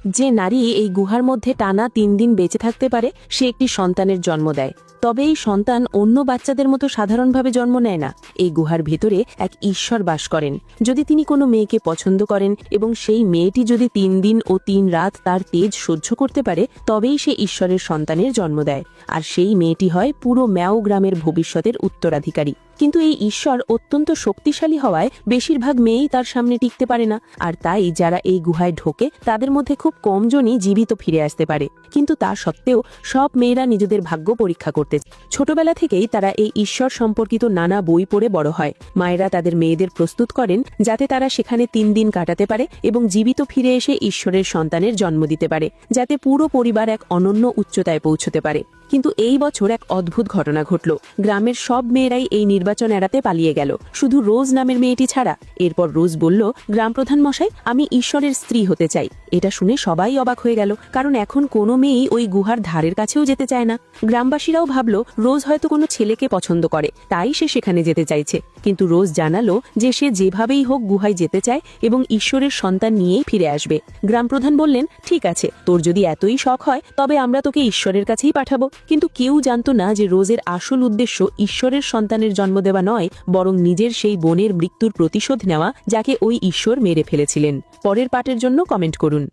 যে নারী এই গুহার মধ্যে টানা ৩ দিন বেঁচে থাকতে পারে সে একটি সন্তানের জন্ম দেয়। তবে এই সন্তান অন্য বাচ্চাদের মতো সাধারণভাবে জন্ম নেয় না। এই গুহার ভেতরে এক ঈশ্বর বাস করেন। যদি তিনি কোনো মেয়েকে পছন্দ করেন এবং সেই মেয়েটি যদি ৩ দিন ও ৩ রাত তার তেজ সহ্য করতে পারে, তবেই সে ঈশ্বরের সন্তানের জন্ম দেয়। আর সেই মেয়েটি হয় পুরো ম্যাও গ্রামের ভবিষ্যতের উত্তরাধিকারী। কিন্তু এই ঈশ্বর অত্যন্ত শক্তিশালী হওয়ায় বেশিরভাগ মেয়েই তার সামনে টিকতে পারে না। আর তাই যারা এই গুহায় ঢোকে তাদের মধ্যে খুব কমজনই জীবিত ফিরে আসতে পারে। কিন্তু তা সত্ত্বেও সব মেয়েরা নিজেদের ভাগ্য পরীক্ষা করতে ছোটবেলা থেকেই তারা এই ঈশ্বর সম্পর্কিত নানা বই পড়ে বড় হয়। মায়েরা তাদের মেয়েদের প্রস্তুত করেন যাতে তারা সেখানে ৩ দিন কাটাতে পারে এবং জীবিত ফিরে এসে ঈশ্বরের সন্তানের জন্ম দিতে পারে, যাতে পুরো পরিবার এক অনন্য উচ্চতায় পৌঁছতে পারে। কিন্তু এই বছর এক অদ্ভুত ঘটনা ঘটল। গ্রামের সব মেয়েরাই এই নির্বাচন এড়াতে পালিয়ে গেল, শুধু রোজ নামের মেয়েটি ছাড়া। এরপর রোজ বলল, গ্রামপ্রধান মশাই, আমি ঈশ্বরের স্ত্রী হতে চাই। এটা শুনে সবাই অবাক হয়ে গেল, কারণ এখন কোনো মেয়েই ওই গুহার ধারের কাছেও যেতে চায় না। গ্রামবাসীরাও ভাবল রোজ হয়তো কোনো ছেলেকে পছন্দ করে, তাই সে সেখানে যেতে চাইছে। কিন্তু রোজ জানালো যে সে যেভাবেই হোক গুহায় যেতে চায় এবং ঈশ্বরের সন্তান নিয়েই ফিরে আসবে। গ্রামপ্রধান বললেন, ঠিক আছে, তোর যদি এতই শখ হয় তবে আমরা তোকে ঈশ্বরের কাছেই পাঠাবো। কিন্তু কেউ জানত না যে রোজের আসল উদ্দেশ্য ঈশ্বরের সন্তানের জন্ম দেওয়া নয়, বরং নিজের সেই বোনের মৃত্যুর প্রতিশোধ নেওয়া, যাকে ওই ঈশ্বর মেরে ফেলেছিলেন। পরের পার্টের জন্য কমেন্ট করুন।